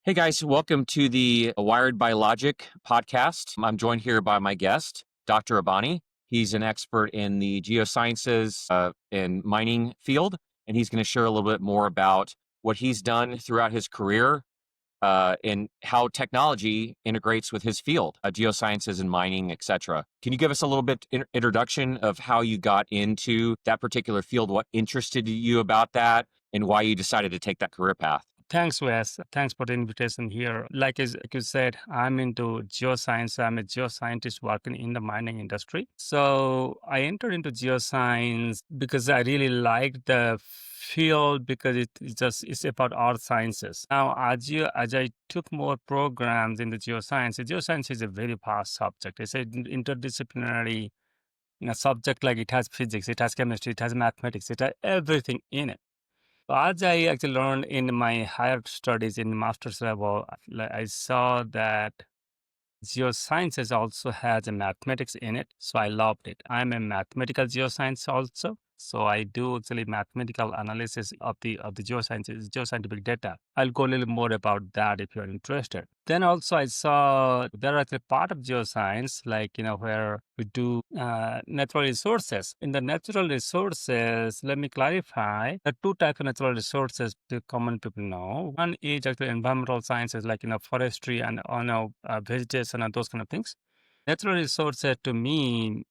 Hey guys, welcome to the Wired by Logic podcast. I'm joined here by my guest, Dr. Abani. He's an expert in the geosciences and mining field, and he's going to share a little bit more about what he's done throughout his career and how technology integrates with his field, geosciences and mining, etc. Can you give us a little bit introduction of how you got into that particular field, what interested you about that, and why you decided to take that career path? Thanks, Wes. Thanks for the invitation here. Like you said, I'm into geoscience. I'm a geoscientist working in the mining industry. So I entered into geoscience because I really liked the field because it's about earth sciences. Now, as I took more programs in the geoscience is a very vast subject. It's an interdisciplinary subject. Like it has physics, it has chemistry, it has mathematics, it has everything in it. So as I actually learned in my higher studies in master's level, I saw that geosciences also has a mathematics in it. So I loved it. I'm a mathematical geoscience also. So I do actually mathematical analysis of the geosciences, geoscientific data. I'll go a little more about that if you're interested. Then also I saw there are a part of geoscience, like, where we do natural resources. In the natural resources, let me clarify, the two types of natural resources the common people know. One is actually environmental sciences, like, forestry and, vegetation and those kind of things. Natural resources to me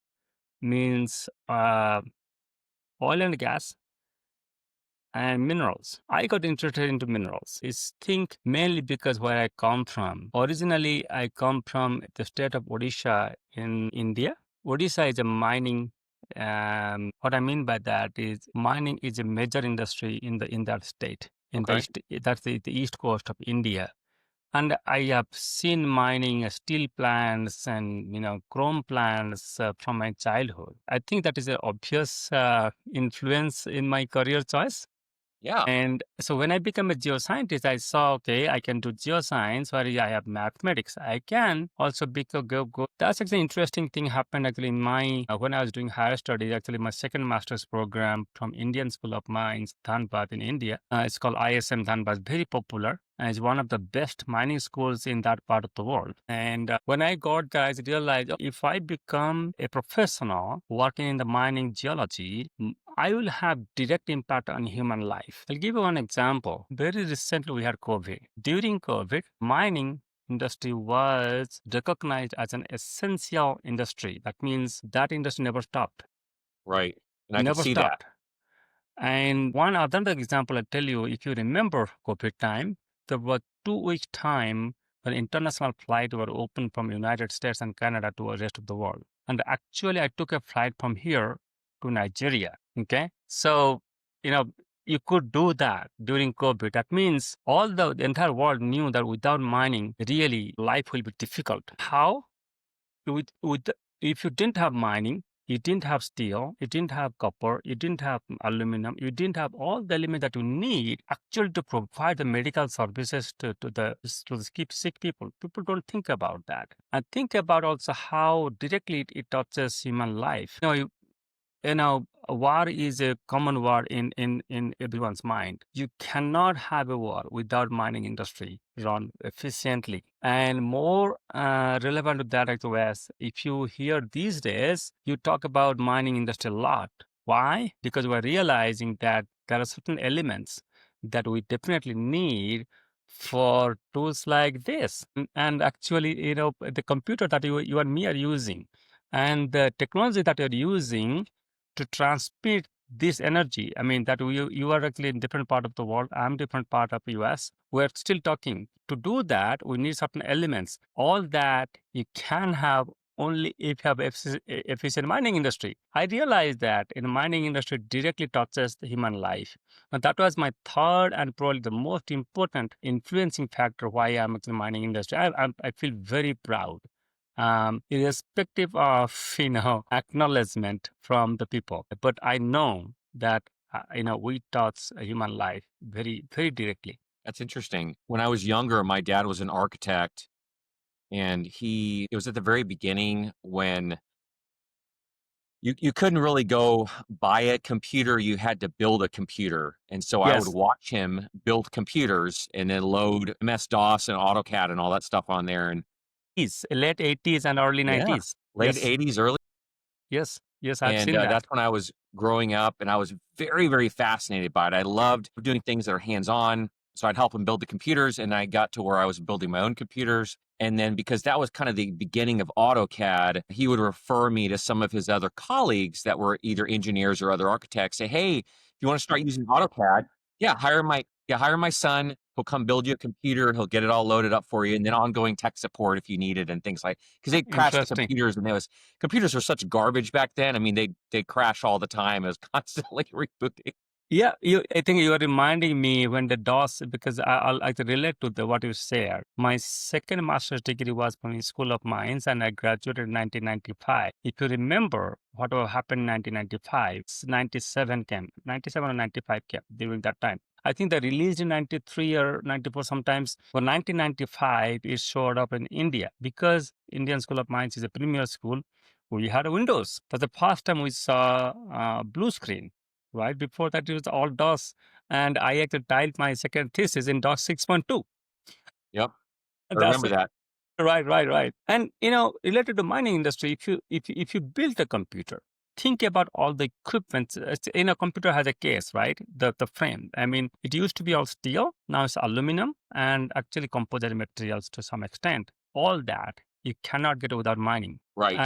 means oil and gas and minerals. I got interested into minerals. It's think mainly because where I come from. Originally, I come from the state of Odisha in India. Odisha is a mining. What I mean by that is mining is a major industry in that state. In the Okay. east, that's the east coast of India. And I have seen mining steel plants and chrome plants from my childhood. I think that is an obvious influence in my career choice. Yeah. And so when I became a geoscientist, I saw, okay, I can do geoscience where I have mathematics. I can also go. That's actually interesting thing happened actually in my, when I was doing higher studies, actually my second master's program from Indian School of Mines, Dhanbad in India. It's called ISM Dhanbad, very popular. And it's one of the best mining schools in that part of the world. And when I got there, I realized if I become a professional working in the mining geology, I will have direct impact on human life. I'll give you one example. Very recently, we had COVID. During COVID, mining industry was recognized as an essential industry. That means that industry never stopped. Right. And I could Never see that. stopped. And one other example I tell you, if you remember COVID time, there was 2 weeks time when international flights were open from United States and Canada to the rest of the world. And actually, I took a flight from here to Nigeria. Okay, so you know you could do that during COVID. That means the entire world knew that without mining, really life will be difficult. How? With if you didn't have mining, you didn't have steel, you didn't have copper, you didn't have aluminum, you didn't have all the elements that you need actually to provide the medical services to the sick people. People don't think about that. And think about also how directly it touches human life. War is a common war in everyone's mind. You cannot have a war without mining industry run efficiently. And more relevant to that, as well, if you hear these days, you talk about mining industry a lot. Why? Because we're realizing that there are certain elements that we definitely need for tools like this. And actually, the computer that you and me are using and the technology that you're using to transmit this energy. I mean, that you are actually in different part of the world. I'm different part of US. We're still talking. To do that, we need certain elements. All that you can have only if you have efficient mining industry. I realized that in the mining industry directly touches the human life. And that was my third and probably the most important influencing factor why I'm in the mining industry. I feel very proud irrespective of acknowledgement from the people. But I know that we touch a human life very very directly. That's interesting. When I was younger, my dad was an architect, and it was at the very beginning when You couldn't really go buy a computer, you had to build a computer, and so I would Yes, watch him build computers and then load MS-DOS and AutoCAD and all that stuff on there, and is late 80s and early yeah, 90s. late Yes, '80s, early. yes, yes, I've And seen that. that's when I was growing up, and I was very, very fascinated by it. I loved doing things that are hands-on, so I'd help him build the computers, and I got to where I was building my own computers. And then because that was kind of the beginning of AutoCAD, he would refer me to some of his other colleagues that were either engineers or other architects. Say, "Hey, if you want to start using AutoCAD, hire my son. He'll come build you a computer. He'll get it all loaded up for you, and then ongoing tech support if you need it and things like." Because they crashed the Interesting. computers, and computers were such garbage back then. I mean, they crash all the time. It was constantly rebooting. Yeah, I think you are reminding me when the DOS, because I can relate to what you said. My second master's degree was from a School of Mines, and I graduated in 1995. If you remember what happened in 1995, 97 came, 97 or 95 came during that time. I think they released in 93 or 94 sometimes. For 1995, it showed up in India because Indian School of Mines is a premier school. We had Windows. That's the first time we saw blue screen. Right before that, it was all DOS, and I actually tiled my second thesis in DOS 6.2. Yep, I That's remember it. that. Right, right, right. And related to mining industry, if you build a computer, think about all the equipment. In a computer has a case, right? The frame. I mean, it used to be all steel. Now it's aluminum and actually composite materials to some extent. All that you cannot get without mining. Right.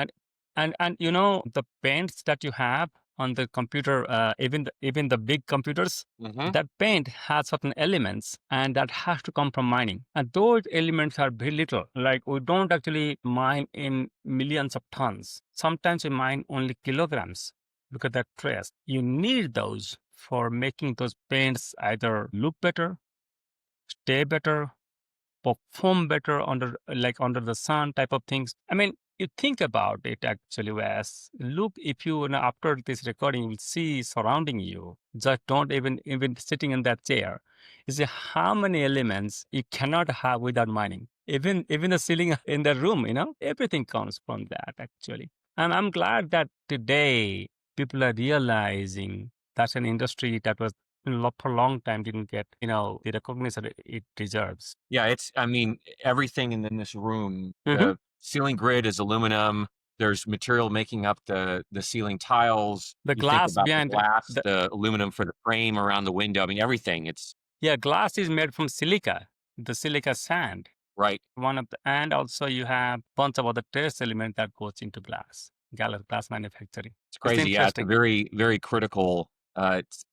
And and the paints that you have on the computer, even the big computers, Mhm. that paint has certain elements and that has to come from mining. And those elements are very little. Like we don't actually mine in millions of tons. Sometimes we mine only kilograms because they're trace. You need those for making those paints either look better, stay better, perform better under the sun type of things. I mean, you think about it actually, Wes. Look, if after this recording, you will see surrounding you. Just don't even sitting in that chair. You see how many elements you cannot have without mining. Even the ceiling in the room, everything comes from that actually. And I'm glad that today people are realizing that's an industry that was for a long time didn't get the recognition it deserves. Yeah, I mean, everything in this room, Hmm. the ceiling grid is aluminum. There's material making up the ceiling tiles. The You think glass about the behind glass, the the aluminum for the frame around the window. I mean, everything. It's yeah, glass is made from silica, the silica sand. right. And also you have bunch of other trace element that goes into glass manufacturing. It's It's crazy. Yeah, it's a interesting. very, very critical, it's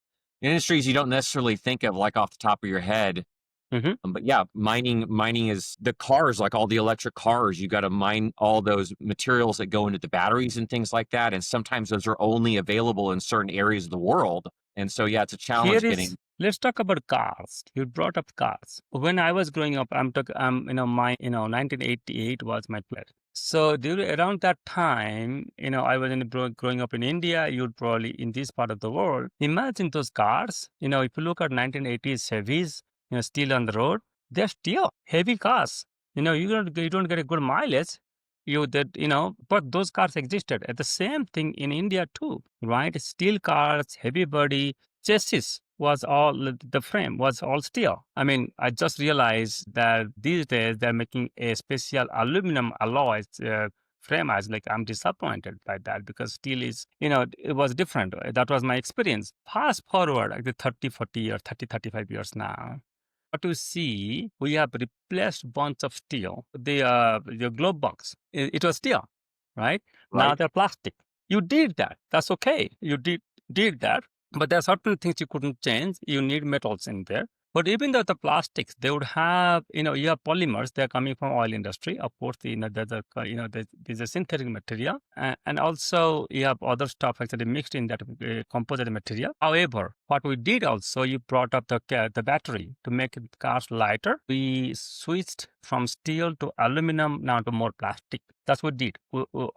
industries you don't necessarily think of, like, off the top of your head. Hmm. But yeah, mining is the cars, like all the electric cars, you gotta mine all those materials that go into the batteries and things like that, and sometimes those are only available in certain areas of the world, and so, yeah, it's a Here challenge is getting. let's talk about cars. You brought up cars. When I was growing up, I'm talking, my 1988 was my plan. So during around that time, I was growing up in India. You'd probably in this part of the world. Imagine those cars. If you look at 1980s Chevys, still on the road, they're still heavy cars. You don't get a good mileage. But those cars existed. And the same thing in India too, right? Steel cars, heavy body, chassis was all the frame was all steel. I mean, I just realized that these days they're making a special aluminum alloy frame. I was like, I'm disappointed by that because steel is, it was different. That was my experience. Fast forward like the 30, 40 years, 30, 35 years now. What you see, we have replaced bunch of steel. The glove box, it was steel, right? Now Right? they're plastic. You did that. That's okay. You did that. But there are certain things you couldn't change. You need metals in there. But even though the plastics, they would have, you have polymers. They're coming from oil industry. Of course, there's a synthetic material, and also you have other stuff actually mixed in that composite material. However, what we did also, you brought up the battery to make cars lighter. We switched from steel to aluminum now to more plastic. That's what we did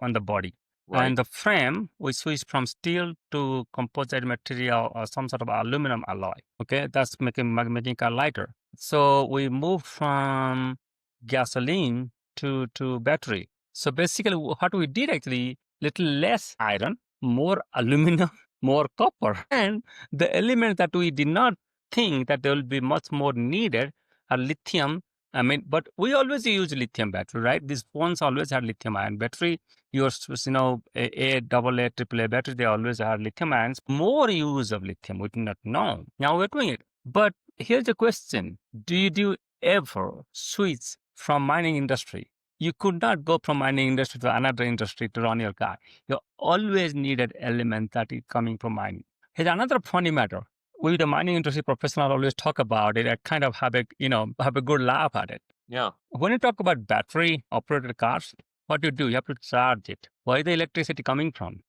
on the body. Right. And the frame, we switched from steel to composite material or some sort of aluminum alloy. Okay, that's making car lighter. So we moved from gasoline to battery. So basically, what we did actually, little less iron, more aluminum, more copper. And the element that we did not think that there will be much more needed are lithium. I mean, but we always use lithium battery, right? These phones always had lithium ion battery. Double A, triple A battery, they always have lithium ions. More use of lithium, we did not know. Now we're doing it. But here's the question. Did you ever switch from mining industry? You could not go from mining industry to another industry to run your car. You always needed element that is coming from mining. Here's another funny matter. We, the mining industry professional, always talk about it. I kind of have a good laugh at it. Yeah. When you talk about battery operated cars, what do? You have to charge it. Where is the electricity coming from?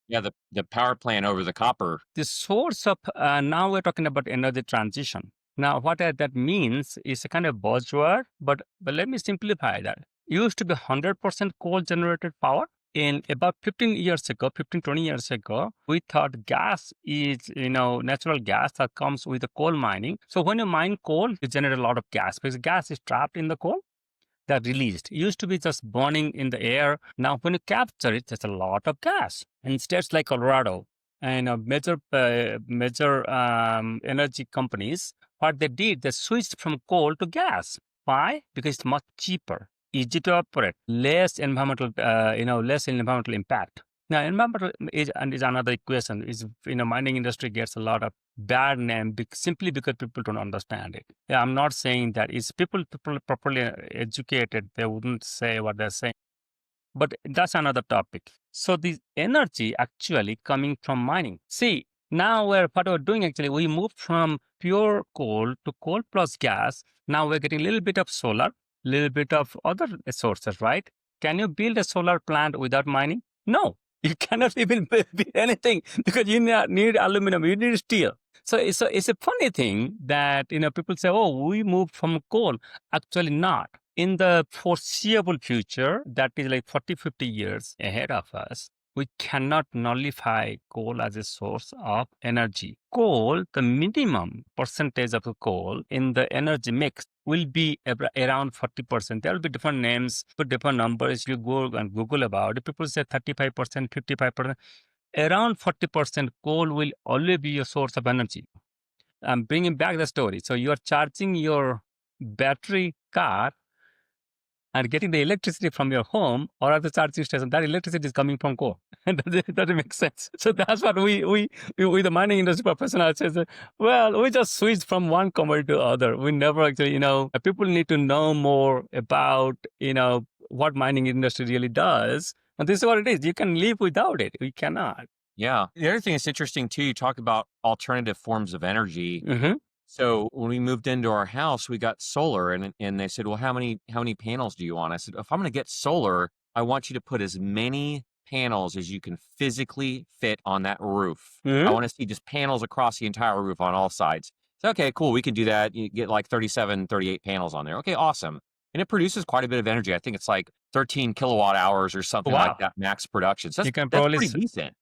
Yeah. The power plant over the copper. The source of now we're talking about energy transition. Now, what that means is a kind of buzzword, but let me simplify that. It used to be 100% coal generated power. In about 20 years ago, we thought gas is, natural gas that comes with the coal mining. So when you mine coal, you generate a lot of gas because gas is trapped in the coal that released. It used to be just burning in the air. Now, when you capture it, there's a lot of gas. In states like Colorado and major energy companies, what they did, they switched from coal to gas. Why? Because it's much cheaper, easy to operate, less environmental impact. Now, environmental is another equation. Is mining industry gets a lot of bad name simply because people don't understand it. Yeah, I'm not saying that. Is people properly educated, they wouldn't say what they're saying. But that's another topic. So the energy actually coming from mining. See, now what we're doing actually, we moved from pure coal to coal plus gas. Now we're getting a little bit of solar, little bit of other sources, right? Can you build a solar plant without mining? No, you cannot even build anything because you need aluminum, you need steel. So it's a funny thing that people say, oh, we moved from coal. Actually, not. In the foreseeable future, that is like 40, 50 years ahead of us, we cannot nullify coal as a source of energy. Coal, the minimum percentage of the coal in the energy mix will be around 40%. There will be different names, but different numbers. You go and Google about it. People say 35%, 55%. Around 40% coal will always be a source of energy. I'm bringing back the story. So you are charging your battery car and getting the electricity from your home or at the charging station. That electricity is coming from coal. That doesn't make sense. So that's what we the mining industry professional says, well, we just switched from one commodity to other. We never actually, people need to know more about, what mining industry really does. And this is what it is. You can live without it. We cannot. Yeah. The other thing that's interesting too, you talk about alternative forms of energy. Mm-hmm. So when we moved into our house, we got solar, and they said, well, how many panels do you want? I said, if I'm going to get solar, I want you to put as many panels as you can physically fit on that roof. Mm-hmm. I want to see just panels across the entire roof on all sides. So, okay, cool. We can do that. You get like 37, 38 panels on there. Okay, awesome. And it produces quite a bit of energy. I think it's like 13 kilowatt hours or something like that, max production. So that's pretty decent.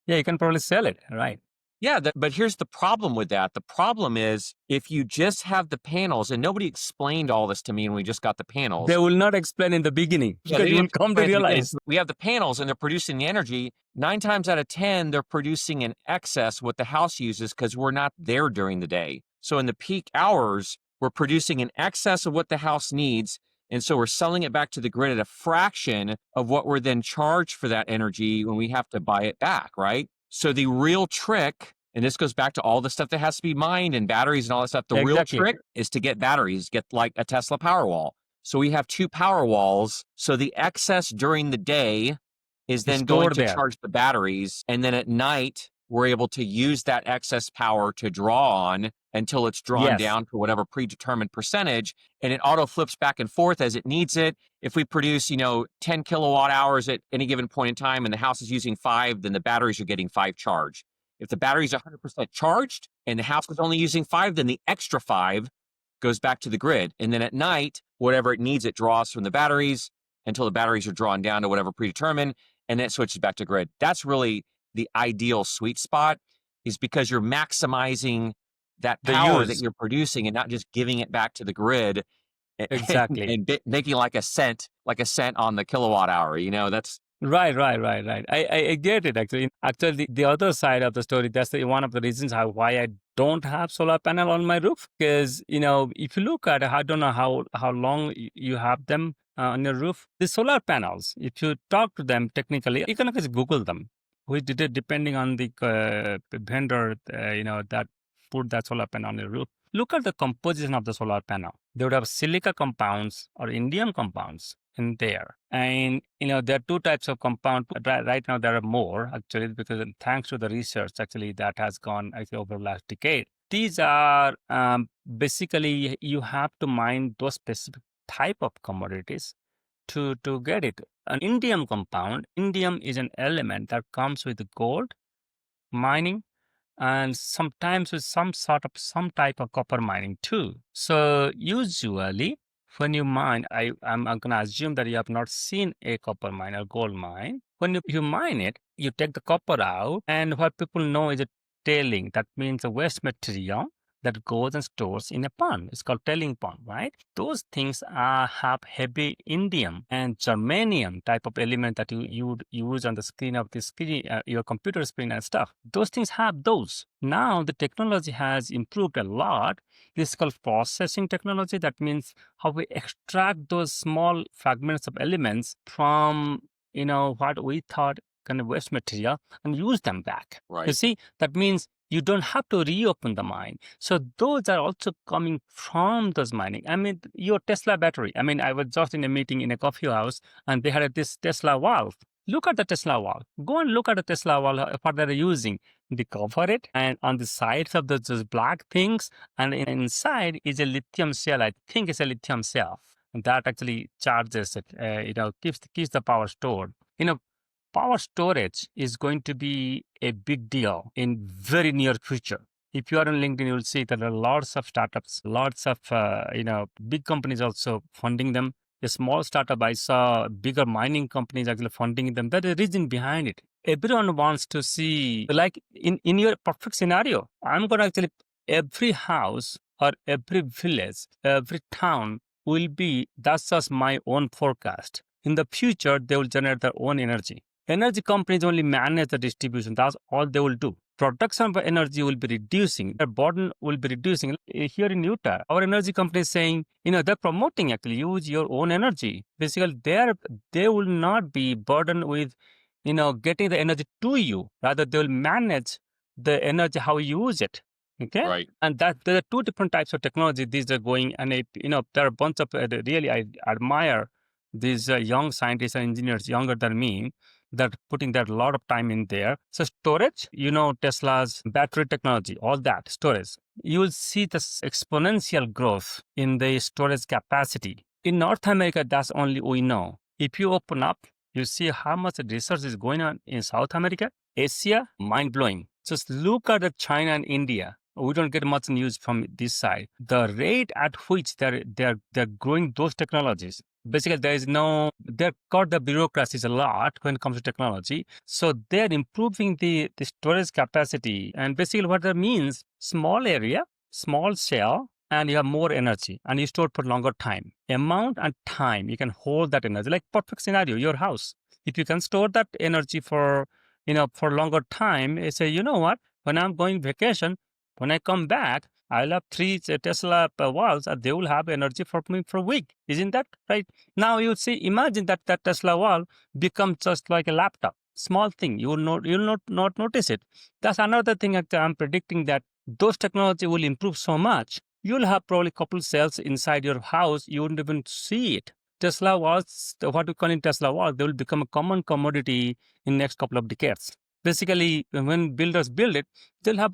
Yeah, you can probably sell it, right? Yeah, but here's the problem with that. The problem is if you just have the panels, and nobody explained all this to me when we just got the panels. They will not explain in the beginning. Yeah, because you will come to realize. We have the panels and they're producing the energy. 9 times out of 10, they're producing in excess what the house uses because we're not there during the day. So in the peak hours, we're producing in excess of what the house needs. And so we're selling it back to the grid at a fraction of what we're then charged for that energy when we have to buy it back, right? So the real trick, and this goes back to all the stuff that has to be mined and batteries and all that stuff. The real trick is to get batteries, get like a Tesla Powerwall. So we have 2 Powerwalls. So the excess during the day is then going to charge the batteries. And then at night, we're able to use that excess power to draw on until it's drawn down to whatever predetermined percentage. And it auto flips back and forth as it needs it. If we produce, 10 kilowatt hours at any given point in time and the house is using 5, then the batteries are getting 5 charged. If the battery's 100% charged and the house is only using 5, then the extra 5 goes back to the grid. And then at night, whatever it needs, it draws from the batteries until the batteries are drawn down to whatever predetermined, and then it switches back to grid. That's really the ideal sweet spot, is because you're maximizing that power that you're producing and not just giving it back to the grid. Exactly. And making like a cent on the kilowatt hour. That's Right. I get it actually. Actually, the other side of the story, that's one of the reasons why I don't have solar panel on my roof. Because, if you look at it, I don't know how long you have them on your roof. The solar panels, if you talk to them technically, you can just Google them. We did it depending on the vendor, that put that solar panel on your roof. Look at the composition of the solar panel. They would have silica compounds or indium compounds in there. And, there are two types of compound. Right now, there are more actually, because thanks to the research actually that has gone actually over the last decade. These are basically you have to mine those specific type of commodities to get it. An indium compound, indium is an element that comes with gold mining and sometimes with some type of copper mining too. So usually when you mine, I'm going to assume that you have not seen a copper mine or gold mine. When you mine it, you take the copper out, and what people know is a tailing. That means a waste material that goes and stores in a pond. It's called tailing pond, right? Those things have heavy indium and germanium type of element that you would use on the screen of the screen, your computer screen and stuff. Those things have those. Now the technology has improved a lot. This is called processing technology. That means how we extract those small fragments of elements from what we thought kind of waste material and use them back. You Right. see, that means you don't have to reopen the mine. So those are also coming from those mining. I mean, your Tesla battery. I mean, I was just in a meeting in a coffee house and they had this Tesla valve. Look at the Tesla valve. Go and look at the Tesla valve, what they're using. They cover it, and on the sides of those black things, and inside is a lithium cell. I think it's a lithium cell that actually charges it. Keeps the power stored. Power storage is going to be a big deal in very near future. If you are on LinkedIn, you'll see that there are lots of startups, lots of big companies also funding them. A small startup, I saw bigger mining companies actually funding them. That is the reason behind it. Everyone wants to see, like in your perfect scenario, I'm going to actually, every house or every village, every town will be, that's just my own forecast. In the future, they will generate their own energy. Energy companies only manage the distribution. That's all they will do. Production of energy will be reducing. Their burden will be reducing. Here in Utah, our energy company is saying, they're promoting actually use your own energy. Basically, they will not be burdened with, getting the energy to you. Rather, they will manage the energy how you use it. Okay, Right. and that there are two different types of technology. These are going, and there are a bunch of really I admire these young scientists and engineers younger than me that putting that a lot of time in there. So storage, Tesla's battery technology, all that storage, you will see this exponential growth in the storage capacity. In North America, that's only we know. If you open up, you see how much research is going on in South America, Asia, mind blowing. Just look at China and India. We don't get much news from this side. The rate at which they're growing those technologies. Basically, they've got the bureaucracies a lot when it comes to technology. So they're improving the storage capacity. And basically what that means, small area, small cell, and you have more energy and you store it for longer time. Amount and time, you can hold that energy. Like perfect scenario, your house. If you can store that energy for longer time, you say, you know what, when I'm going vacation, when I come back, I'll have three Tesla walls and they will have energy for me for a week. Isn't that right? Now you see, imagine that Tesla wall becomes just like a laptop. Small thing. You'll not notice it. That's another thing that I'm predicting, that those technology will improve so much. You'll have probably couple cells inside your house. You wouldn't even see it. Tesla walls, what we call in Tesla walls, they will become a common commodity in next couple of decades. Basically, when builders build it, they'll have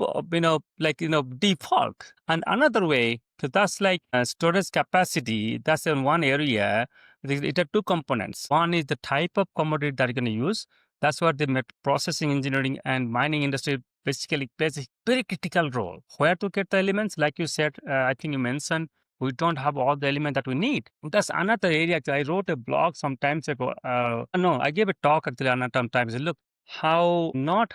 default. And another way, so that's like storage capacity. That's in one area. It has two components. One is the type of commodity that you're going to use. That's what the processing engineering and mining industry basically plays a very critical role. Where to get the elements, like you said, I think you mentioned, we don't have all the elements that we need. That's another area. I wrote a blog some times ago. No, I gave a talk actually another times. Look, how not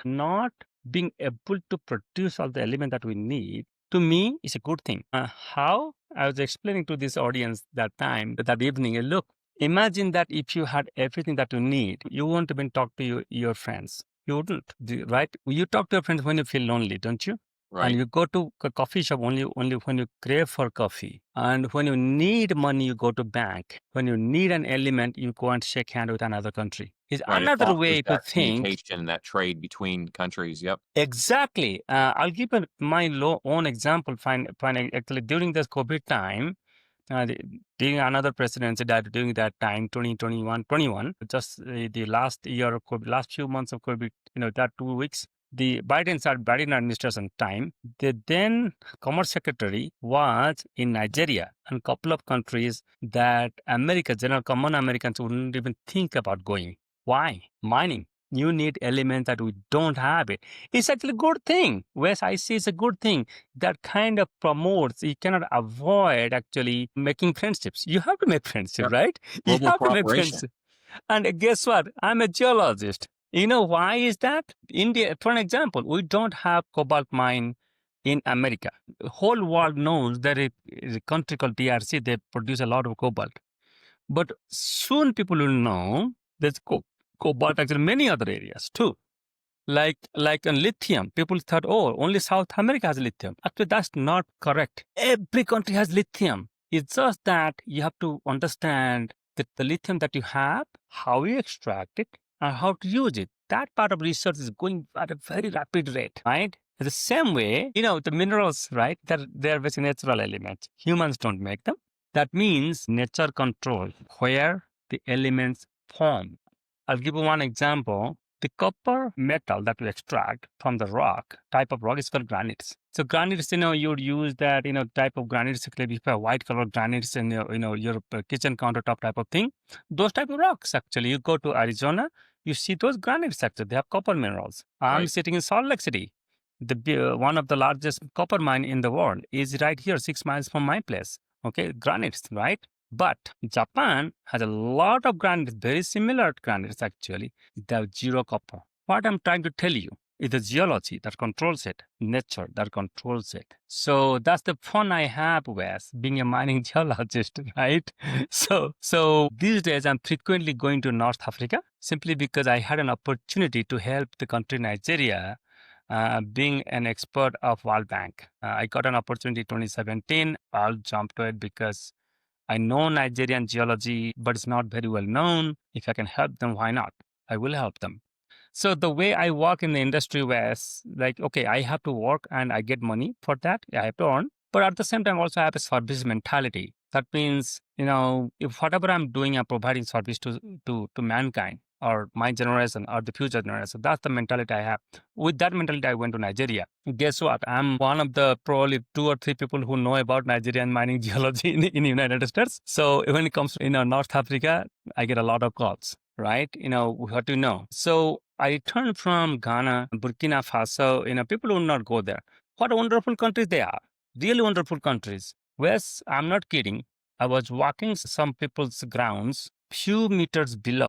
being able to produce all the elements that we need, to me, is a good thing. How? I was explaining to this audience that time, that evening, look, Imagine that if you had everything that you need, you won't even talk to your friends. You wouldn't, right? You talk to your friends when you feel lonely, don't you? And Right. you go to a coffee shop only when you crave for coffee. And when you need money, you go to bank. When you need an element, you go and shake hand with another country. It's Right. It another fosters way to that think. communication, that trade between countries. Yep. Exactly. I'll give my own example. Actually, during this COVID time, during another presidency that during that time 2021 just the last year of COVID, last few months of COVID, that 2 weeks, the Biden administration time, the then commerce secretary was in Nigeria and couple of countries that general common Americans wouldn't even think about going. Why? Mining. You need elements that we don't have it. It's actually a good thing. Wes, I see it's a good thing that kind of promotes. You cannot avoid actually making friendships. You have to make friendships, Yep. right? You Global have to make cooperation. friendships. And guess what? I'm a geologist. You know why is that? India, for an example, we don't have cobalt mine in America. The whole world knows that it is a country called DRC. They produce a lot of cobalt. But soon people will know there's cobalt actually in many other areas too. Like in lithium, people thought, oh, only South America has lithium. Actually, that's not correct. Every country has lithium. It's just that you have to understand that the lithium that you have, how you extract it, and how to use it. That part of research is going at a very rapid rate, right? The same way, the minerals, right? They're basically natural elements. Humans don't make them. That means nature control where the elements form. I'll give you one example. The copper metal that we extract from the type of rock is called granites. So granites, you'd use that, type of granites, if you have white color granites in your kitchen countertop type of thing. Those type of rocks, actually, you go to Arizona, you see those granites, actually, they have copper minerals. I'm Right. sitting in Salt Lake City. One of the largest copper mine in the world is right here, 6 miles from my place. Okay, granites, right? But Japan has a lot of granites, very similar granites actually. They have zero copper. What I'm trying to tell you is the geology that controls it, nature that controls it. So that's the fun I have with being a mining geologist, right? So these days I'm frequently going to North Africa simply because I had an opportunity to help the country Nigeria. Being an expert of World Bank, I got an opportunity 2017. I'll jump to it because I know Nigerian geology, but it's not very well known. If I can help them, why not? I will help them. So the way I work in the industry was like, okay, I have to work and I get money for that. I have to earn. But at the same time, also I have a service mentality. That means, if whatever I'm doing, I'm providing service to mankind or my generation or the future generation. That's the mentality I have. With that mentality, I went to Nigeria. Guess what? I'm one of the probably 2 or 3 people who know about Nigerian mining geology in the United States. So when it comes to North Africa, I get a lot of calls, right? What do you know? So I returned from Ghana, Burkina Faso. People will not go there. What wonderful countries they are. Really wonderful countries. Yes, I'm not kidding. I was walking some people's grounds, few meters below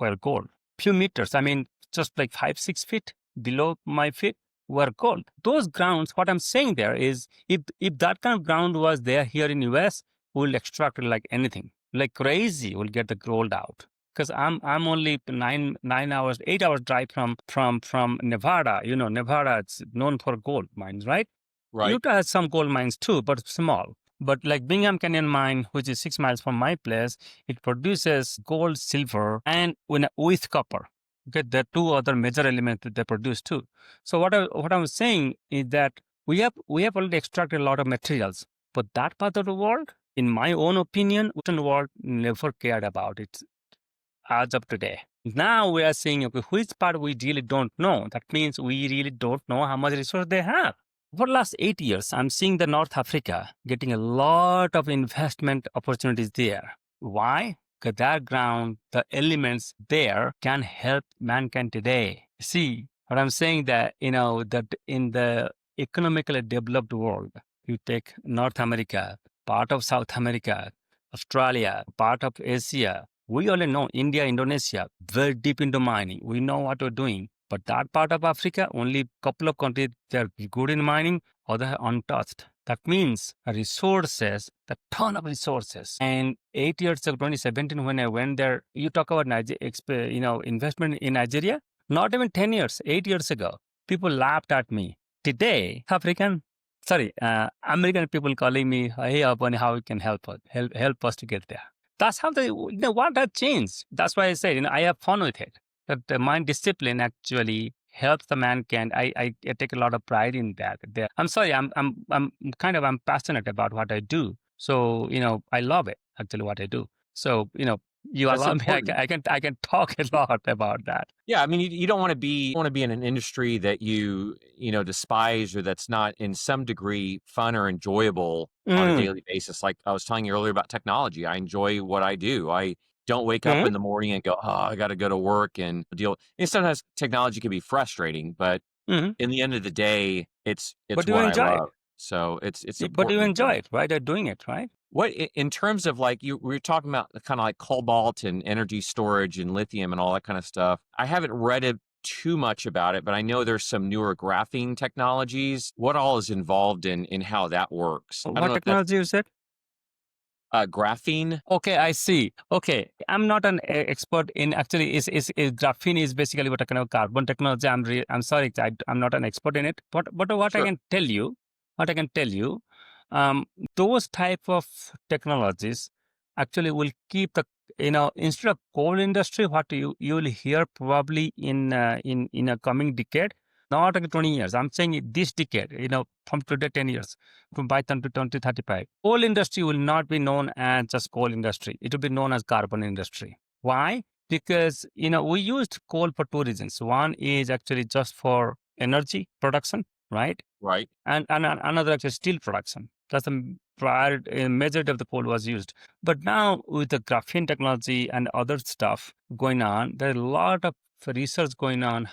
were gold. Few meters, I mean, just like 5, 6 feet below my feet were gold. Those grounds, what I'm saying there is, if that kind of ground was there here in US, we'll extract it like anything, like crazy. We'll get the gold out. Because I'm only 9 hours, 8 hours drive from Nevada. Nevada, it's known for gold mines, right? Right. Utah has some gold mines too, but small. But like Bingham Canyon Mine, which is 6 miles from my place, it produces gold, silver, and with copper. Okay, there are 2 other major elements that they produce too. So what I was saying is that we have already extracted a lot of materials, but that part of the world, in my own opinion, Western world never cared about it as of today. Now we are saying, okay, which part we really don't know. That means we really don't know how much resource they have. For the last 8 years, I'm seeing the North Africa getting a lot of investment opportunities there. Why? Because that ground, the elements there can help mankind today. See, what I'm saying that in the economically developed world, you take North America, part of South America, Australia, part of Asia. We only know India, Indonesia, very deep into mining. We know what we're doing. But that part of Africa, only couple of countries, they're good in mining, other untouched. That means resources, the ton of resources. And 8 years ago, 2017, when I went there, you talk about investment in Nigeria. Not even 10 years, 8 years ago, people laughed at me. Today, American people calling me, hey, Abani, how we can help us to get there. That's how what had changed. That's why I said, I have fun with it. That the mind discipline actually helps the man can. I take a lot of pride in that. I'm sorry, I'm passionate about what I do. So, I love it, actually, what I do. So, you That's allow me, important. I can talk a lot about that. Yeah, I mean, you don't want to be in an industry that despise or that's not in some degree fun or enjoyable on a Mm, daily basis. Like I was telling you earlier about technology, I enjoy what I do. I don't wake up mm, in the morning and go, "Oh, I got to go to work and deal." And sometimes technology can be frustrating, but mm. in the end of the day, it's But you what I enjoy it. love. So it's But you important to enjoy me. it, right? You're doing it, right? What in terms of like we were talking about kind of like cobalt and energy storage and lithium and all that kind of stuff. I haven't read it too much about it, but I know there's some newer graphene technologies. What all is involved in how that works? I don't What know if that's technology you said? graphene. Okay, I see. Okay, I'm not an expert in actually. Is graphene is basically what a kind of carbon technology. I'm sorry, I'm not an expert in it. But what I Sure. can tell you, what I can tell you, um, those type of technologies actually will keep the instead of coal industry, what you will hear probably in a coming decade, not like 20 years. I'm saying this decade. From today 10 years from by 2035. Coal industry will not be known as just coal industry. It will be known as carbon industry. Why? Because, we used coal for two reasons. One is actually just for energy production, right? Right. And another actually steel production. That's the prior majority of the coal was used. But now with the graphene technology and other stuff going on, there are a lot of research going on.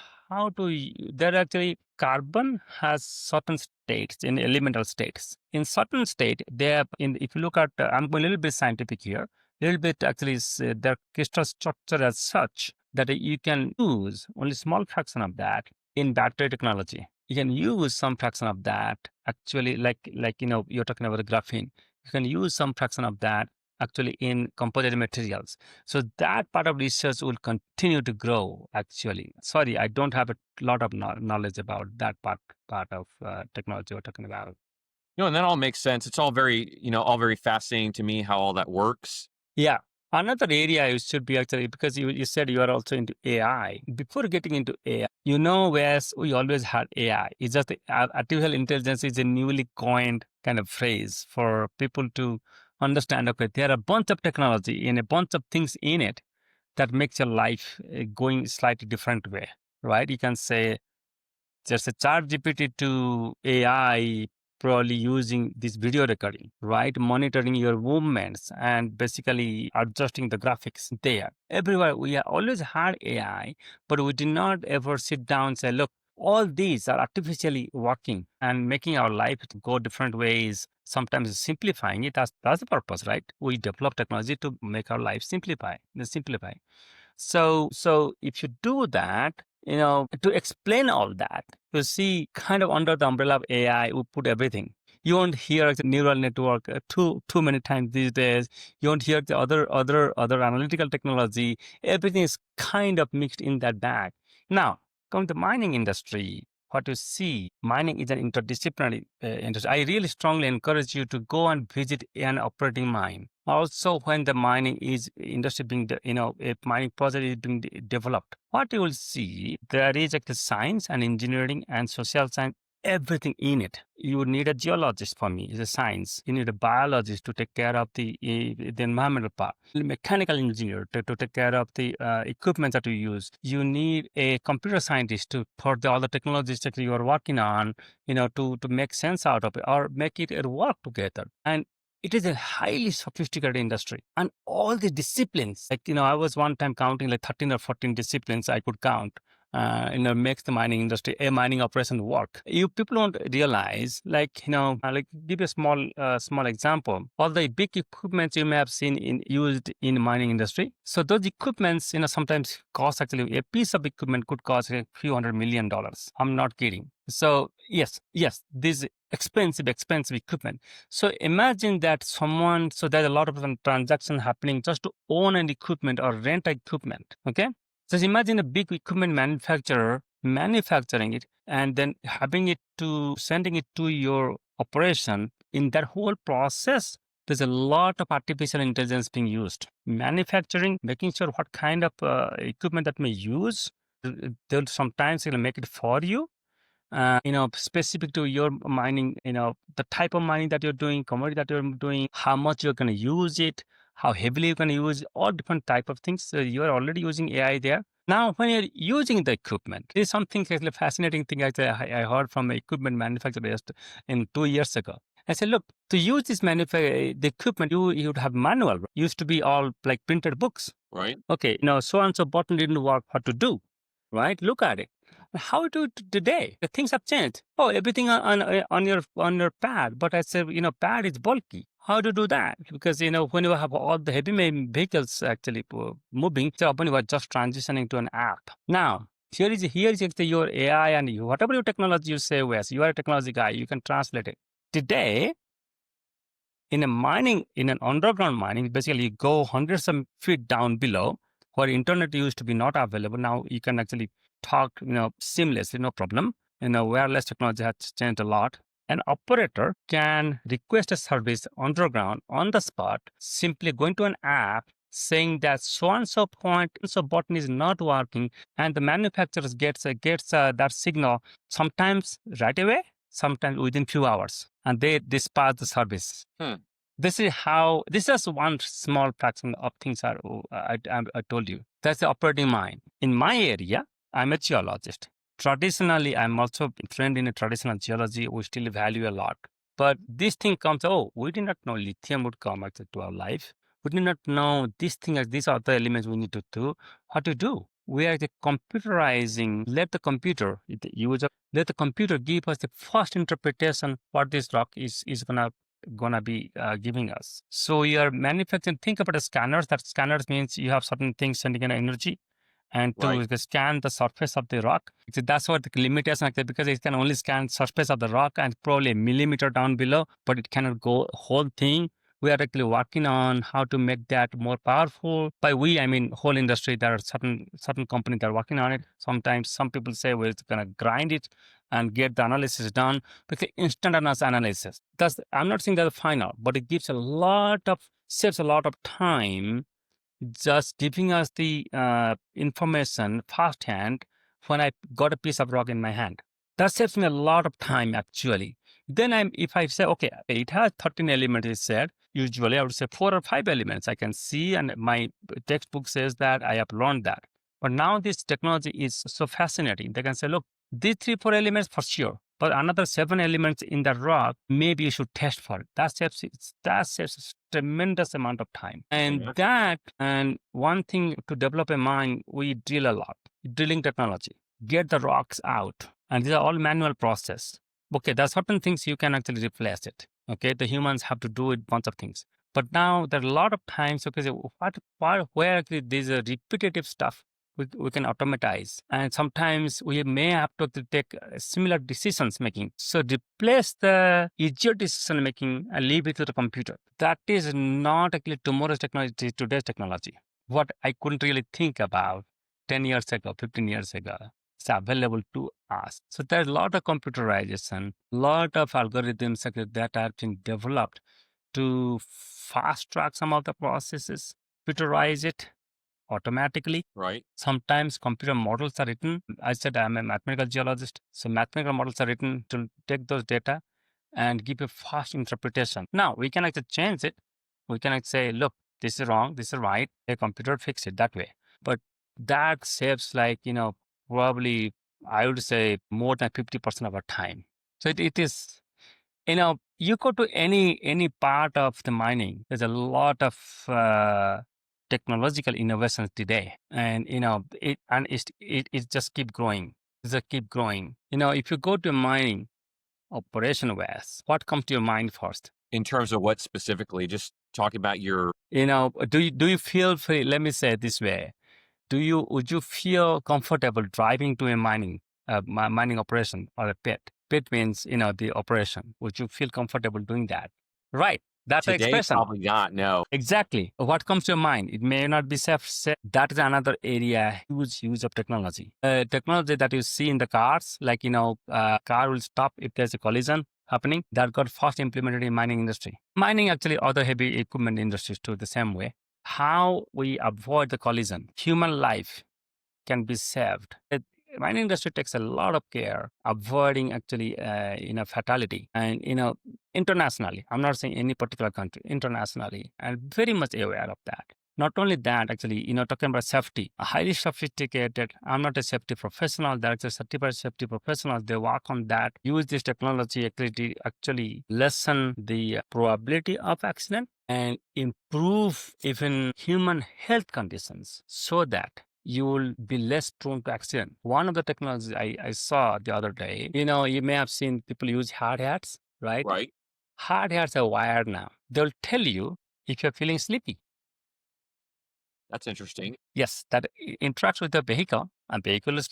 There actually carbon has certain states in elemental states. In certain state, they have if you look at, I'm going a little bit scientific here. A little bit actually their crystal structure as such that you can use only small fraction of that in battery technology. You can use some fraction of that actually, you're talking about the graphene. You can use some fraction of that actually in composite materials. So that part of research will continue to grow. Actually, sorry, I don't have a lot of knowledge about that part of technology we're talking about. And that all makes sense. It's all very fascinating to me how all that works. Yeah. Another area you should be actually, because you said you are also into AI. Before getting into AI, whereas we always had AI. It's just artificial intelligence is a newly coined kind of phrase for people to understand, okay, there are a bunch of technology and a bunch of things in it that makes your life going slightly different way, right? You can say just a chat GPT to AI, probably using this video recording, right? Monitoring your movements and basically adjusting the graphics there. Everywhere we have always had AI, but we did not ever sit down and say, look, all these are artificially working and making our life go different ways. Sometimes simplifying it. That's the purpose, right? We develop technology to make our life simplify. So if you do that, to explain all that, you see, kind of under the umbrella of AI, we put everything. You won't hear the neural network too many times these days. You won't hear the other analytical technology. Everything is kind of mixed in that bag. Now, come to mining industry. What you see, mining is an interdisciplinary industry. I really strongly encourage you to go and visit an operating mine. Also, when the mining is industry being, a mining project is being developed, what you will see, there is like the science and engineering and social science, everything in it. You would need a geologist for me, it's a science. You need a biologist to take care of the environmental part. Mechanical engineer to take care of the equipment that you use. You need a computer scientist for all the technologies that you are working on, to make sense out of it or make it work together. And it is a highly sophisticated industry. And all the disciplines, like, I was one time counting like 13 or 14 disciplines I could count, makes the mining industry, a mining operation work. You people don't realize, like give a small example. All the big equipments you may have seen used in mining industry. So those equipments, sometimes cost actually, a piece of equipment could cost a few $100 million. I'm not kidding. So yes, these expensive equipment. So imagine that so there's a lot of transaction happening just to own an equipment or rent equipment. Okay. Just imagine a big equipment manufacturer manufacturing it and then sending it to your operation. In that whole process, there's a lot of artificial intelligence being used. Manufacturing, making sure what kind of equipment that may use. They'll sometimes make it for you, specific to your mining, the type of mining that you're doing, commodity that you're doing, how much you're going to use it, how heavily you're going to use it, all different type of things. So you are already using AI there. Now, when you're using the equipment, there's something actually fascinating thing I heard from an equipment manufacturer in 2 years ago. I said, look, to use the equipment, you'd have manual. Used to be all like printed books. Right. Okay, so and so button didn't work. What to do? Right? Look at it. How do it today? The things have changed. Oh, everything on your pad. But I said, pad is bulky. How to do that? Because when you have all the heavy vehicles actually moving, so when you are just transitioning to an app. Now, here is your AI and whatever your technology you say, Wes, you are a technology guy. You can translate it. Today, in an underground mining, basically you go hundreds of feet down below where internet used to be not available. Now you can actually talk, seamlessly, no problem. Wireless technology has changed a lot. An operator can request a service underground on the spot, simply going to an app saying that so-and-so point, so button is not working, and the manufacturer gets that signal sometimes right away, sometimes within few hours, and they dispatch the service. This is one small fraction of things I told you. That's the operating mind. In my area, I'm a geologist. Traditionally, I'm also trained in a traditional geology. We still value a lot. But this thing comes, we did not know lithium would come actually to our life. We did not know this thing, these are the elements we need to do. What to do? We are computerizing, let the computer give us the first interpretation what this rock is gonna be giving us. So you're manufacturing, think about the scanners. That scanners means you have certain things sending an energy and to scan the surface of the rock. So that's what the limitation is, because it can only scan surface of the rock and probably a millimeter down below, but it cannot go whole thing. We are actually working on how to make that more powerful. By we, I mean whole industry. There are certain companies that are working on it. Sometimes some people say we're going to grind it and get the analysis done. Because instantaneous analysis. I'm not saying that's final, but it saves a lot of time just giving us the information firsthand when I got a piece of rock in my hand. That saves me a lot of time actually. Then if I say, okay, it has 13 elements, it said, usually I would say 4 or 5 elements I can see, and my textbook says that I have learned that. But now this technology is so fascinating. They can say, look, these 3, 4 elements for sure, but another 7 elements in the rock, maybe you should test for it. That saves a tremendous amount of time. And one thing to develop a mine, we drill a lot. Drilling technology, get the rocks out. And these are all manual process. Okay, there are certain things you can actually replace it. Okay, the humans have to do a bunch of things. But now there are a lot of times, okay, so where actually there's a repetitive stuff we can automatize. And sometimes we may have to take similar decisions making. So replace the easier decision making and leave it to the computer. That is not actually tomorrow's technology, today's technology. What I couldn't really think about 10 years ago, 15 years ago. It's available to us. So there's a lot of computerization, a lot of algorithms that have been developed to fast track some of the processes, computerize it automatically. Right. Sometimes computer models are written. I said I'm a mathematical geologist. So mathematical models are written to take those data and give a fast interpretation. Now we can actually change it. We can actually say, look, this is wrong, this is right. A computer fix it that way. But that saves probably I would say more than 50% of our time. So it is, you go to any part of the mining, there's a lot of technological innovations today, and it just keep growing. If you go to mining operation west, what comes to your mind first? In terms of what specifically? Just talking about your. Do you feel free? Let me say it this way: would you feel comfortable driving to a mining operation or a pit? between, the operation. Would you feel comfortable doing that? Right. That's the Today, expression. probably not. No. Exactly. What comes to your mind? It may not be safe. That is another area, huge use of technology. Technology that you see in the cars, like, car will stop if there's a collision happening. That got first implemented in mining industry. Mining, actually, other heavy equipment industries too, the same way. How we avoid the collision, human life can be saved. The mining industry takes a lot of care avoiding actually, fatality. And, internationally, I'm not saying any particular country, internationally, and very much aware of that. Not only that, actually, talking about safety, highly sophisticated. I'm not a safety professional. There are certified safety professionals. They work on that, use this technology actually lessen the probability of accident and improve even human health conditions so that you will be less prone to accident. One of the technologies I saw the other day, you may have seen people use hard hats, right? Right. Hard hats are wired now. They'll tell you if you're feeling sleepy. That's interesting. Yes, that interacts with the vehicle, and vehicle is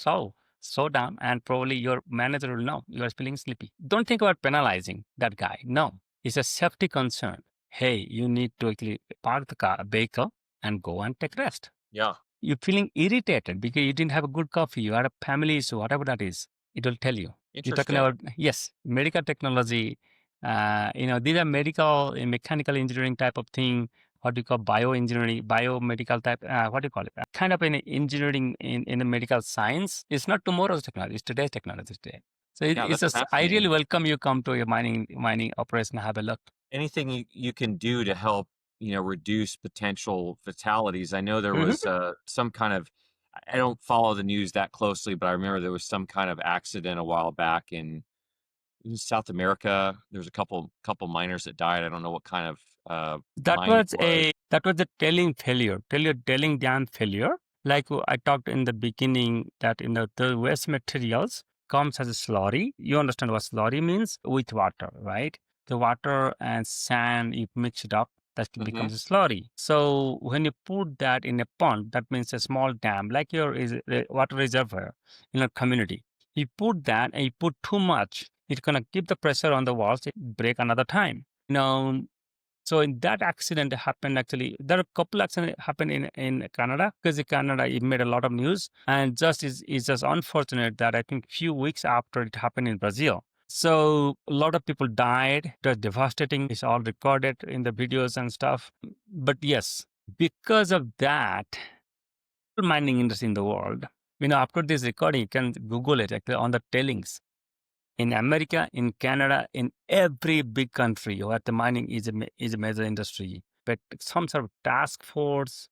slow down, and probably your manager will know you are feeling sleepy. Don't think about penalizing that guy. No, it's a safety concern. Hey, you need to actually park the vehicle and go and take rest. Yeah. You're feeling irritated because you didn't have a good coffee, you had a family issue, whatever that is, it will tell you. You're talking Interesting. about, yes, medical technology. These are medical, mechanical engineering type of thing. What do you call bioengineering, biomedical type? What do you call it? Kind of an engineering in the medical science. It's not tomorrow's technology; it's today's technology today. So Yeah, it's that's just, I really fascinating. welcome you come to your mining operation and have a look. Anything you can do to help, reduce potential fatalities. I know there was some kind of, I don't follow the news that closely, but I remember there was some kind of accident a while back in South America. There was a couple miners that died. I don't know what kind of That mine it was was. a telling failure, telling dam failure. Like I talked in the beginning that the waste materials comes as a slurry. You understand what slurry means? With water, right? The water and sand you mix it up, that Hmm. becomes a slurry. So when you put that in a pond, that means a small dam, like your water reservoir in a community. You put that and you put too much, it's gonna keep the pressure on the walls, it break another time. So in that accident happened, actually, there are a couple accidents happened in Canada, because in Canada it made a lot of news, and just is just unfortunate that I think few weeks after it happened in Brazil. So a lot of people died. It was devastating. It's all recorded in the videos and stuff. But yes, because of that, mining industry in the world, after this recording, you can Google it actually on the tailings in America, in Canada, in every big country where the mining is a major industry. But some sort of task force,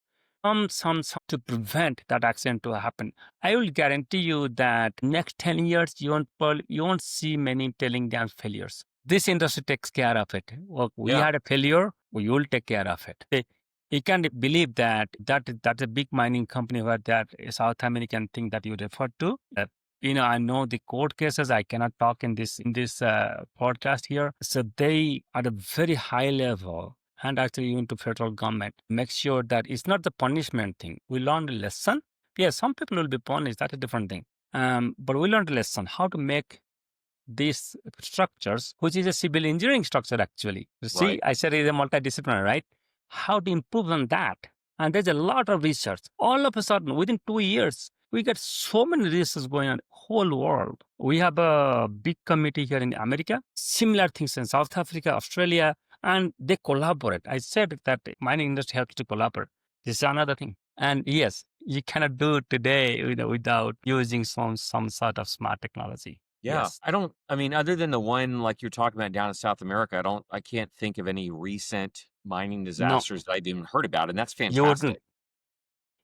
some to prevent that accident to happen. I will guarantee you that next 10 years, you won't see many tailing dam failures. This industry takes care of it. Well, we Yeah. had a failure, we will take care of it. You can't believe that's a big mining company where that South American thing that you referred to. I know the court cases. I cannot talk in this podcast here. So they at a very high level, and actually even to federal government, make sure that it's not the punishment thing. We learned a lesson. Yes, some people will be punished. That's a different thing. But we learned a lesson how to make these structures, which is a civil engineering structure actually. You see, Right. I said it's a multidisciplinary, right? How to improve on that. And there's a lot of research. All of a sudden, within 2 years, we get so many research going on whole world. We have a big committee here in America, similar things in South Africa, Australia, and they collaborate. I said that mining industry helps to collaborate. This is another thing. And yes, you cannot do it today, without using some sort of smart technology. Yeah. Yes. I mean, other than the one like you're talking about down in South America, I can't think of any recent mining No, disasters that I've even heard about. And that's you wouldn't. fantastic.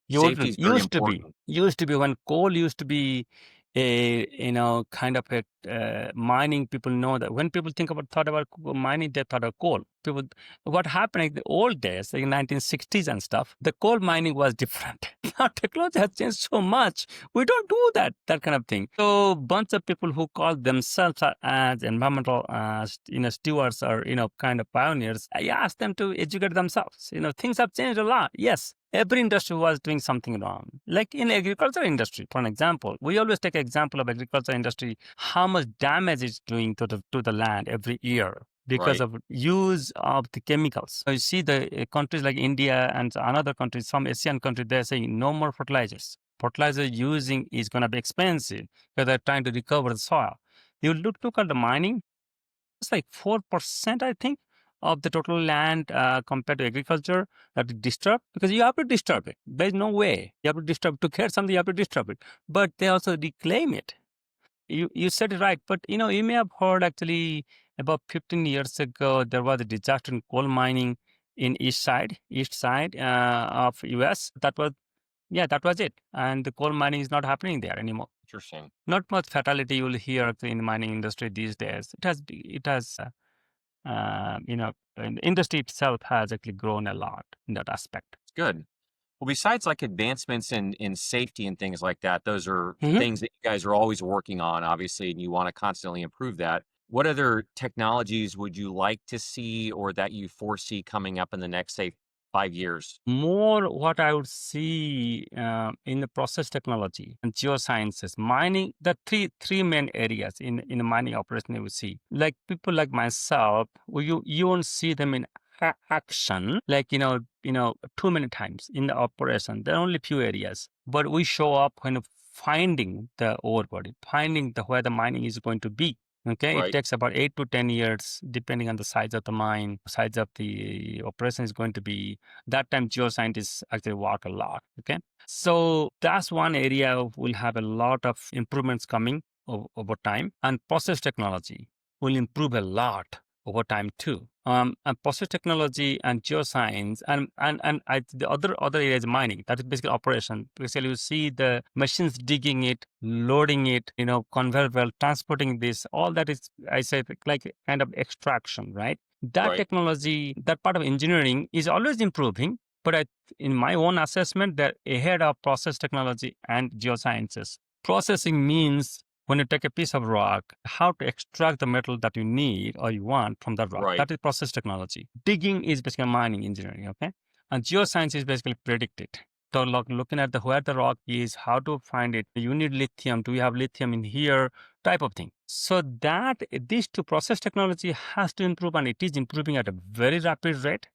You Safety wouldn't. is very important. Used to be when coal used to be a, kind of a mining. People know that when people thought about mining, they thought of coal. What happened in the old days, like in 1960s and stuff, the coal mining was different. Now technology has changed so much. We don't do that kind of thing. So bunch of people who call themselves as environmental, stewards or kind of pioneers, I asked them to educate themselves. Things have changed a lot. Yes, Every industry was doing something wrong. Like in agriculture industry, for an example, we always take example of agriculture industry, how much damage it's doing to the land every year because Right. of use of the chemicals. So you see the countries like India and another countries, some Asian countries, they're saying no more fertilizers. Fertilizer using is going to be expensive because they're trying to recover the soil. You look at the mining, it's like 4%, I think, of the total land compared to agriculture that is disturbed because you have to disturb it. There's no way. You have to disturb to get something, you have to disturb it. But they also reclaim it. You said it right, but you may have heard actually about 15 years ago there was a disaster in coal mining in east side of US. That was it, and the coal mining is not happening there anymore. Interesting. Not much fatality you will hear actually in the mining industry these days. And the industry itself has actually grown a lot in that aspect. It's good. Well, besides like advancements in safety and things like that, those are Mhm. things that you guys are always working on, obviously, and you want to constantly improve that. What other technologies would you like to see or that you foresee coming up in the next, say, 5 years? More what I would see in the process technology and geosciences, mining, the three main areas in the mining operation you would see. Like people like myself, you won't see them in action, like too many times in the operation. There are only few areas, but we show up when finding the ore body, finding the where the mining is going to be. Okay, it Right. takes about 8 to 10 years, depending on the size of the mine, size of the operation is going to be. That time geoscientists actually work a lot. Okay, so that's one area will have a lot of improvements coming over time, and process technology will improve a lot over time too. And process technology and geoscience and the other areas mining, that is basically operation. Basically, you see the machines digging it, loading it, conveyor belt, transporting this. All that is, I say, like kind of extraction, right? That Right. technology, that part of engineering is always improving. But in my own assessment, they're ahead of process technology and geosciences. Processing means when you take a piece of rock, how to extract the metal that you need or you want from that rock. Right. That is process technology. Digging is basically mining engineering, okay? And geoscience is basically predict it. So looking at where the rock is, how to find it. You need lithium. Do we have lithium in here? Type of thing. So that these two process technology has to improve, and it is improving at a very rapid rate.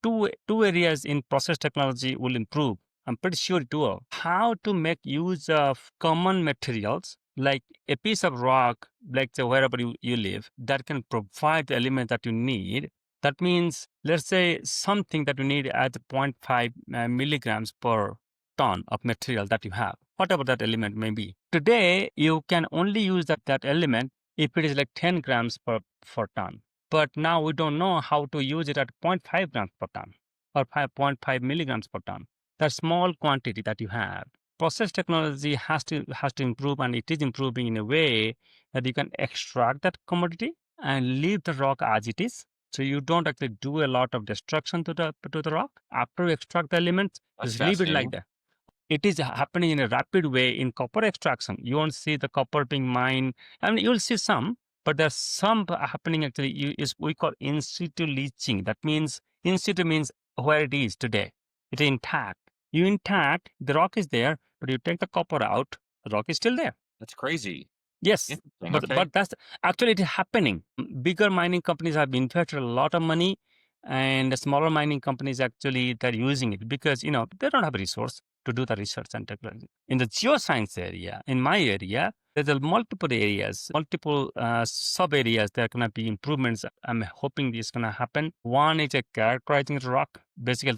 Two areas in process technology will improve. I'm pretty sure it will. How to make use of common materials like a piece of rock, like say, wherever you live, that can provide the element that you need. That means, let's say, something that you need at 0.5 milligrams per ton of material that you have, whatever that element may be. Today, you can only use that element if it is like 10 grams per ton. But now we don't know how to use it at 0.5 grams per ton or 5.5 milligrams per ton. That small quantity that you have. Process technology has to improve, and it is improving in a way that you can extract that commodity and leave the rock as it is. So you don't actually do a lot of destruction to the rock. After you extract the elements, That's just leave it like fascinating. that. It is happening in a rapid way in copper extraction. You won't see the copper being mined. I mean, you'll see some, but there's some happening actually. Is we call in situ leaching. That means in situ means where it is today. It is intact. You intact, the rock is there, but you take the copper out, the rock is still there. That's crazy. Yes, Interesting. but Okay. but that's actually it is happening. Bigger mining companies have invested a lot of money, and the smaller mining companies actually they're using it because they don't have resource to do the research and technology. In the geoscience area, in my area, there's a multiple areas, multiple sub areas. There are going to be improvements. I'm hoping this is going to happen. One is a characterizing the rock. Basically,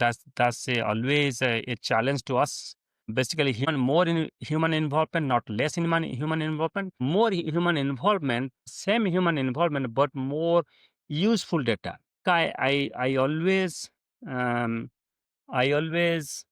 always a challenge to us. Basically, more in human involvement, not less in human involvement, more human involvement, same human involvement, but more useful data. I always um, I always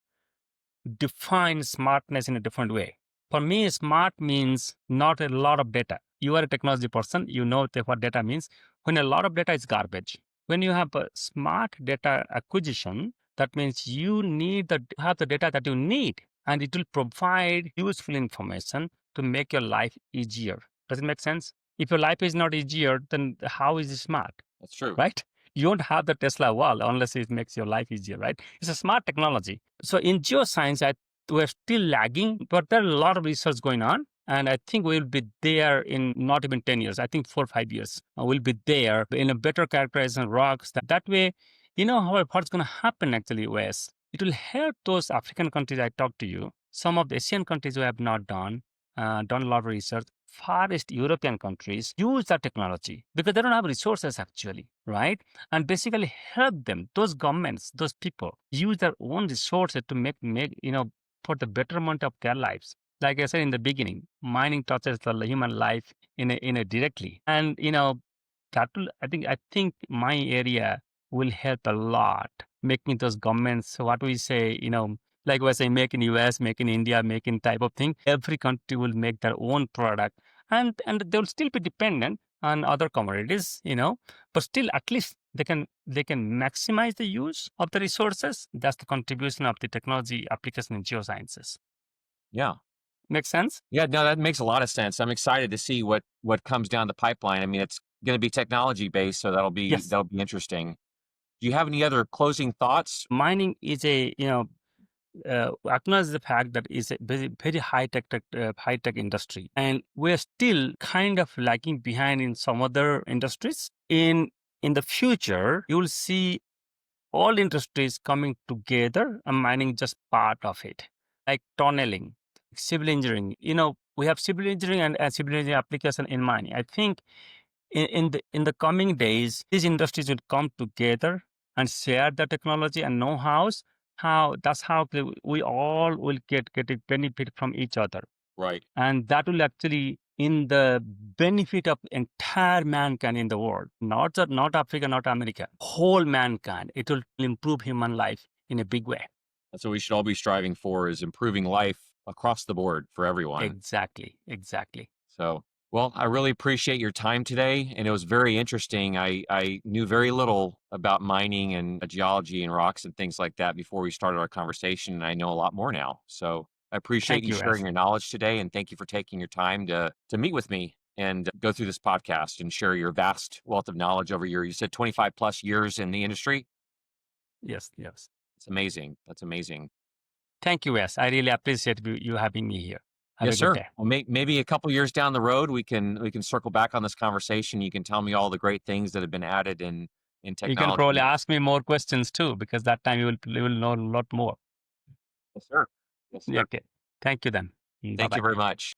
define smartness in a different way. For me, smart means not a lot of data. You are a technology person, you know what data means. When a lot of data is garbage. When you have a smart data acquisition, that means you need have the data that you need, and it will provide useful information to make your life easier. Does it make sense? If your life is not easier, then how is it smart? That's true. Right? You won't have the Tesla wall unless it makes your life easier, right? It's a smart technology. So in geoscience, we're still lagging, but there are a lot of research going on. And I think we'll be there in not even 10 years. I think 4 or 5 years. We'll be there in a better characterization rocks. That way, how what's going to happen actually, Wes? It will help those African countries I talked to you, some of the Asian countries who have not done a lot of research. Far East European countries use that technology because they don't have resources actually, right? And basically help them, those governments, those people use their own resources to make for the betterment of their lives. Like I said in the beginning, mining touches the human life in a directly. And that will I think my area will help a lot making those governments what we say, like we say, make in US, make in India, make in type of thing. Every country will make their own product, and they will still be dependent on other commodities, but still at least they can maximize the use of the resources. That's the contribution of the technology application in geosciences. Yeah. Make sense? Yeah, no, that makes a lot of sense. I'm excited to see what comes down the pipeline. I mean, it's going to be technology based, so that'll be Yes. that'll be interesting. Do you have any other closing thoughts? Mining is acknowledge the fact that it's a very high tech industry, and we're still kind of lagging behind in some other industries. In the future, you will see all industries coming together and mining just part of it, like tunneling, civil engineering. We have civil engineering and civil engineering application in mining. I think in the coming days, these industries will come together and share the technology and know-hows. How we all will get a benefit from each other, Right. and that will actually in the benefit of entire mankind in the world, not Africa, not America, whole mankind. It will improve human life in a big way. That's what we should all be striving for is improving life across the board for everyone. Exactly. So, well, I really appreciate your time today, and it was very interesting. I knew very little about mining and geology and rocks and things like that before we started our conversation, and I know a lot more now. So, I appreciate Thank you you, sharing Wes. your knowledge today, and thank you for taking your time to meet with me and go through this podcast and share your vast wealth of knowledge over you said 25 plus years in the industry. Yes. It's amazing. That's amazing. Thank you, Wes. I really appreciate you having me here. Have a Yes, good sir. day. Well, maybe a couple years down the road, we can circle back on this conversation. You can tell me all the great things that have been added in You can probably technology. ask me more questions too, because that time you will know a lot more. Yes, sir. Yes, Yeah, sir. okay. Thank you then. Bye Thank you bye. very much.